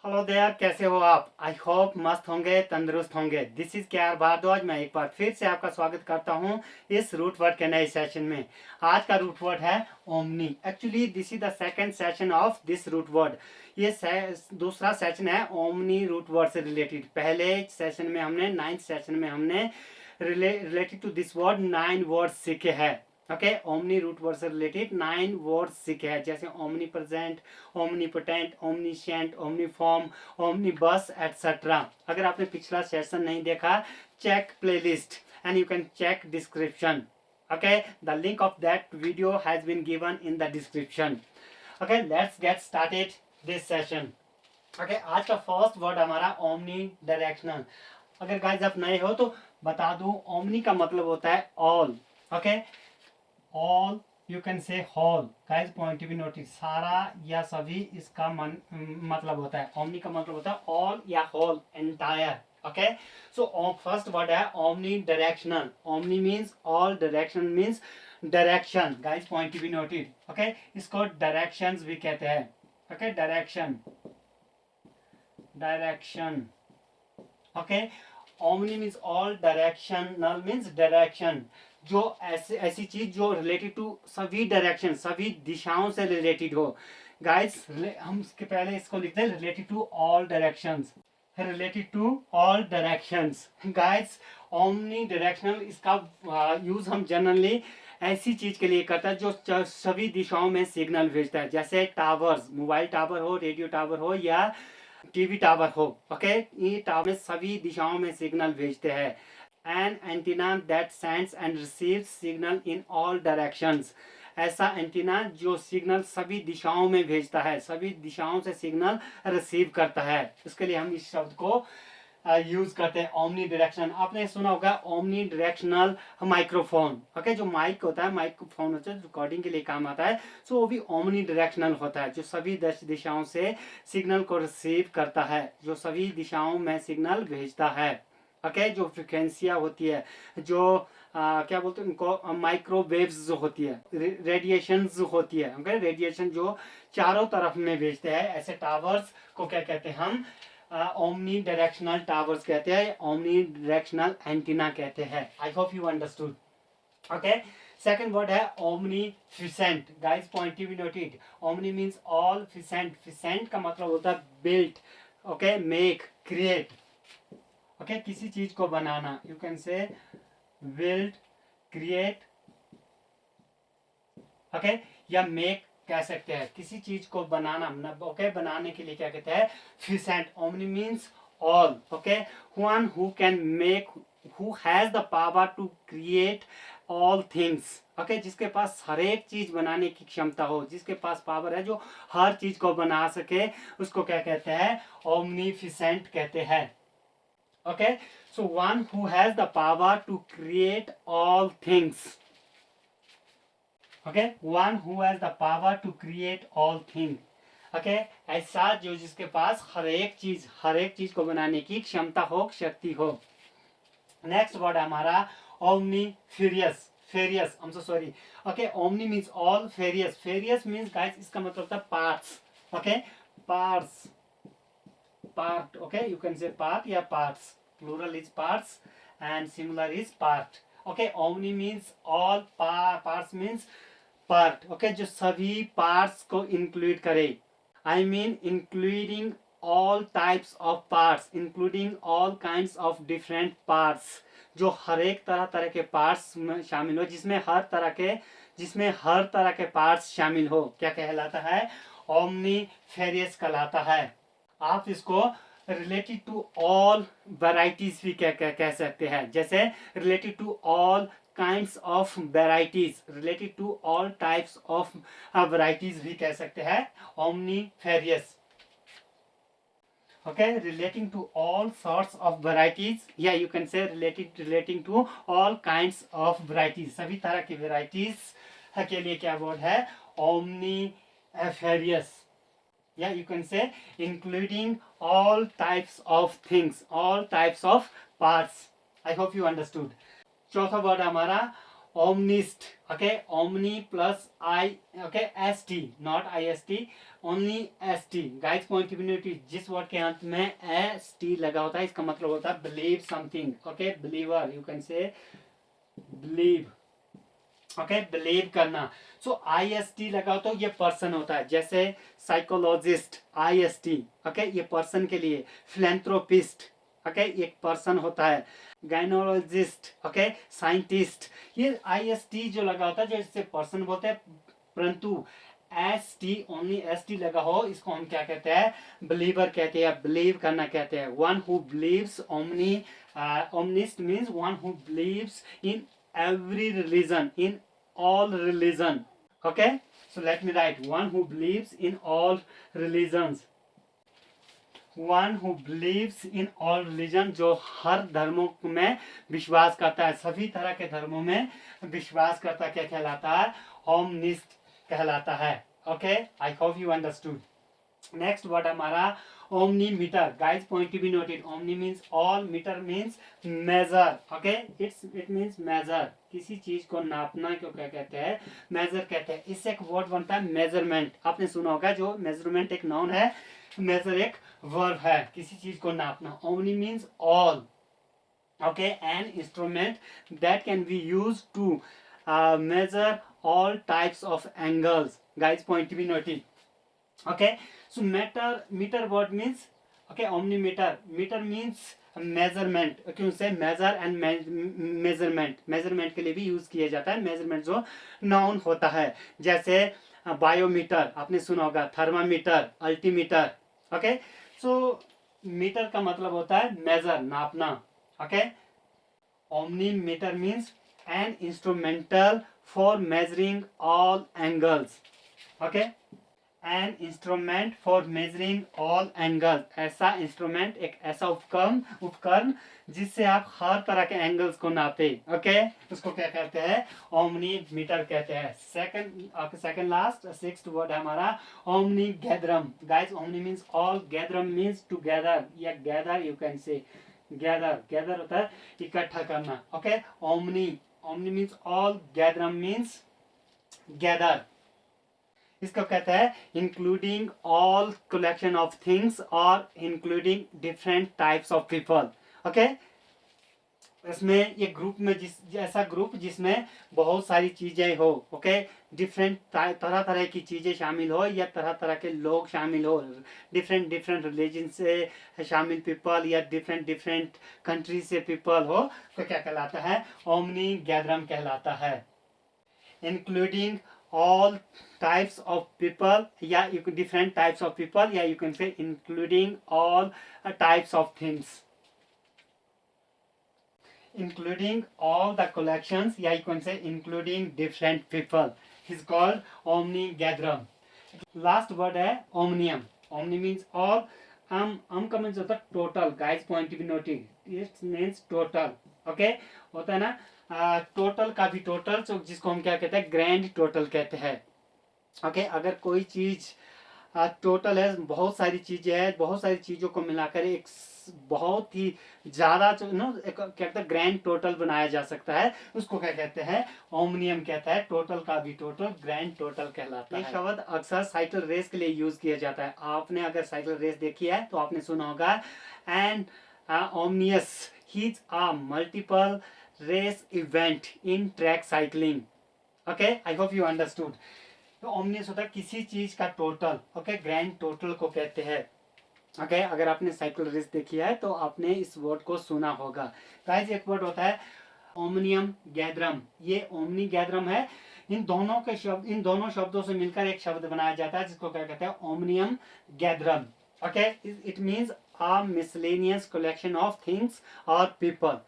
Hello there, कैसे हो आप? आई होप मस्त होंगे, तंदुरुस्त होंगे। दिस इज के आर भारद्वाज। मैं एक बार फिर से आपका स्वागत करता हूं इस रूट वर्ड के नए सेशन में। आज का रूट वर्ड है omni. Actually this is the second session of this root word. ये दूसरा सेशन है ओमनी रूट वर्ड से रिलेटेड। पहले सेशन में हमने 9th सेशन में हमने related to this word 9 word सीखे हैं। ओके, ओमनी रूट वर्ड से रिलेटेड 9 वर्ड सीखे हैं, जैसे omni present, omnipotent, omniscient, omniform, omnibus etcetera. अगर आपने पिछला सेशन नहीं देखा, check playlist and you can check description. okay, the link of that video has been given in the description. Okay, let's get started this session. Okay, आज का first word हमारा omni directional. अगर guys आप नए हो तो बता दूं, ओमनी का मतलब होता है all. Okay, all, you can say whole. Guys point be notice, सारा या सभी इसका मतलब होता है। ओमनी का मतलब होता है ऑल या whole, entire. Okay, so first word है omni directional. Omni means all, direction means direction. Guys point be noted. Okay, इसको डायरेक्शंस भी कहते हैं। Okay, direction, direction. Okay, omni means all, directional means direction. जो ऐसी चीज जो रिलेटेड टू सभी डायरेक्शन, सभी दिशाओं से रिलेटेड हो। गाइस हम इसके पहले इसको लिखते हैं related to all directions, related to all directions. Guys omni directional, इसका यूज हम जनरली ऐसी चीज के लिए करता है जो सभी दिशाओं में सिग्नल भेजता है, जैसे टावर्स, मोबाइल टावर हो, रेडियो टावर हो या टीवी टावर हो। ओके, ये टावर सभी दिशाओं में सिग्नल भेजते हैं। An antenna that sends and receives signal in all directions. ऐसा एंटीना जो सिग्नल सभी दिशाओं में भेजता है, सभी दिशाओं से सिग्नल रिसीव करता है। इसके लिए हम इस शब्द को यूज करते हैं, ओमनी डायरेक्शन। आपने सुना होगा ओमनी डायरेक्शनल माइक्रोफोन। ओके, जो माइक होता है, माइक्रोफोन होता है, रिकॉर्डिंग के लिए काम आता है, सो वो भी ओमनी डायरेक्शनल होता है, जो सभी 10 दिशाओं से सिग्नल को रिसीव करता है, जो सभी दिशाओं में सिग्नल भेजता है। ओके, जो फ्रिक्वेंसियां होती है, जो क्या बोलते हैं उनको, माइक्रोवेव्स जो होती है, रेडिएशन जो होती है। ओके, रेडिएशन जो चारों तरफ में भेजते हैं, ऐसे टावर्स को क्या कहते हैं हम? ओमनी डायरेक्शनल टावर्स कहते हैं, ओमनी डायरेक्शनल एंटीना कहते हैं। I hope you understood. Okay, second word है omnificent. Guys point be noted. Omni means all, ficent, ficent का मतलब होता है built. Okay, make, create. Okay, किसी चीज को बनाना, you can say build, create. Okay, या मेक कह सकते हैं, किसी चीज को बनाना। ओके, बनाने के लिए क्या कहते हैं? Ficent. Omni means all. Okay, one who can make, who has the power to create all things. Okay, जिसके पास हर एक चीज बनाने की क्षमता हो, जिसके पास पावर है जो हर चीज को बना सके, उसको क्या कहते हैं? ओमनीफिसेंट कहते हैं। Okay, so one who has the power to create all things. Okay, one who has the power to create all thing. Okay, ऐसा जो जिसके पास हर एक चीज को बनाने की क्षमता हो, शक्ति हो। नेक्स्ट वर्ड हमारा omni farious. Farious, I am so sorry. Okay, omni means all, farious, farious means guys इसका मतलब होता है parts. Okay, parts, part. Okay, you can say part या parts, plural is parts and singular is part. Okay, omni means all, parts means part. Okay, जो सभी parts को include करे। I mean including all types of parts, including all kinds of different parts. जो हर एक तरह के parts में शामिल हो, जिसमें हर तरह के पार्ट्स शामिल हो, क्या कहलाता है? ओमनी फेरियस कहलाता है। आप इसको रिलेटेड टू ऑल वैराइटीज भी कह सकते हैं, जैसे related to all kinds of varieties, related to all types of varieties भी कह सकते हैं, ओमनीफेरियस। okay, relating to all sorts of varieties, yeah, you can say relating to all kinds of varieties, सभी तरह की varieties के लिए क्या वर्ड है? omnifarious. Yeah, you can say including all types of things, all types of parts. I hope you understood. चौथा word हमारा omnist, okay, omni plus I, okay, st, not ist, only st. Guys continuity जिस word के अंत में st लगा होता है इसका मतलब होता है believe something, okay, believer, you can से बिलीव, ओके, बिलीव करना. सो ist लगा तो ये पर्सन होता है, जैसे साइकोलॉजिस्ट ist, ओके, ये पर्सन के लिए. फिलेंथ्रोपिस्ट, ओके, एक पर्सन होता है. गाइनोलॉजिस्ट, ओके, साइंटिस्ट, ये ist जो लगा होता है जैसे पर्सन बोलते हैं, परंतु st, ओनली st लगा हो इसको हम क्या कहते हैं, बिलीवर कहते हैं, बिलीव करना कहते हैं. One who believes, omnist means one who believes in every religion, in all religion, okay. So let me write, one who believes in all religions, one who believes in all religion, जो हर धर्मों में विश्वास करता है, सभी तरह के धर्मों में विश्वास करता, क्या कहलाता है, ओमनिस्ट कहलाता है. Okay, I hope you understood. Next word हमारा omni meter. Guys point to be noted, omni means all, meter means measure, okay, it means measure, किसी चीज को नापना क्यों क्या कहते हैं, मेजर कहते हैं. इससे एक वर्ड बनता है मेजरमेंट. आपने सुना होगा जो मेजरमेंट एक नाउन है, मेजर एक वर्ब है, किसी चीज को नापना. Omni means all, okay, an instrument that can be use to measure all types of angles. Guys point to be noted. Okay, so meter word means, okay, omnimeter, meter means measurement, क्यों से measure and measurement के लिए भी use किया जाता है. measurement जो noun होता है, जैसे बायोमीटर आपने सुना होगा, थर्मामीटर, अल्टीमीटर. ओके, सो मीटर का मतलब होता है मेजर, नापना. Okay, omnimeter means an instrumental for measuring all angles. Okay, an instrument for measuring all angles. ऐसा इंस्ट्रूमेंट, एक ऐसा उपकरण जिससे आप हर तरह के एंगल्स को नापे. ओके, उसको क्या कहते हैं, ओमनी मीटर कहते हैं. सेकंड लास्ट सिक्स्थ वर्ड हमारा omni gatherum. Guys omni means all, gatherum means together, या gather, you can say gather होता है इकट्ठा करना. Okay, omni means all, gatherum means gather. इसको कहते हैं including all collection of things और including different types of people. Okay, इसमें ये ग्रुप में ऐसा ग्रुप जिसमें बहुत सारी चीजें हो. ओके, डिफरेंट तरह तरह की चीजें शामिल हो, या तरह तरह के लोग शामिल हो, डिफरेंट रिलीजन से शामिल पीपल, या डिफरेंट कंट्री से पीपल हो, तो क्या कहलाता है, ओमनी गैदरम कहलाता है. Including all types of people, yeah, you can different types of people, yeah, you can say including all types of things, including all the collections, yeah, you can say including different people, is called omni gatherum. Last word है omnium. omni means all, का means होता है total. guys point to be noted, it means total. okay, होता है ना total का भी total, तो जिसको हम क्या कहते हैं, ग्रैंड टोटल कहते हैं. ओके, अगर कोई चीज टोटल है, बहुत सारी चीजें हैं, बहुत सारी चीजों को मिलाकर एक बहुत ही ज्यादा क्या कहते हैं, ग्रैंड टोटल बनाया जा सकता है, उसको क्या कहते हैं, ओमनियम कहता है. टोटल का भी टोटल ग्रैंड टोटल कहलाता है. ये शब्द अक्सर साइकिल रेस के लिए यूज किया जाता है. आपने अगर साइकिल रेस देखी है तो आपने सुना होगा and omnium is a multiple race event in track cycling. okay, I hope you understood. तो omnious होता है किसी चीज का टोटल. ओके, ग्रैंड टोटल को कहते हैं. ओके, अगर आपने साइकिल रेस देखी है तो आपने इस वर्ड को सुना होगा. गाइस एक वर्ड होता है ओमनियम गैदरम. ये ओमनी गैदरम है. इन दोनों शब्दों से मिलकर एक शब्द बनाया जाता है जिसको क्या कहते हैं, omnium gatherum. Okay, it means a miscellaneous collection of things और पीपल.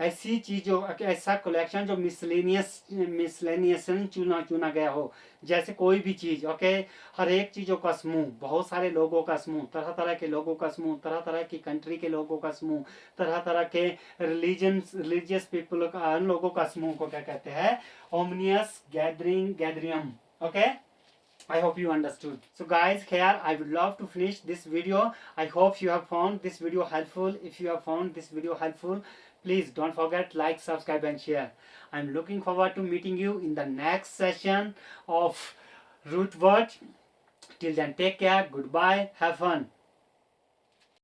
ऐसी चीजों, ऐसा कलेक्शन जो मिसलेनियस चुना गया हो, जैसे कोई भी चीज. ओके, हर एक चीजों का समूह, बहुत सारे लोगों का समूह, तरह तरह के लोगों का समूह, तरह तरह की कंट्री के लोगों का समूह, तरह तरह के रिलीजियस पीपल का लोगों का समूह को क्या कहते हैं, omnium gatherum. Okay, I hope you understood. So guys, here I would love to finish this video. I hope you have found this video helpful. If you have found this video helpful, Please don't forget like, subscribe and share. I'm looking forward to meeting you in the next session of root words. Till then, take care, goodbye, have fun.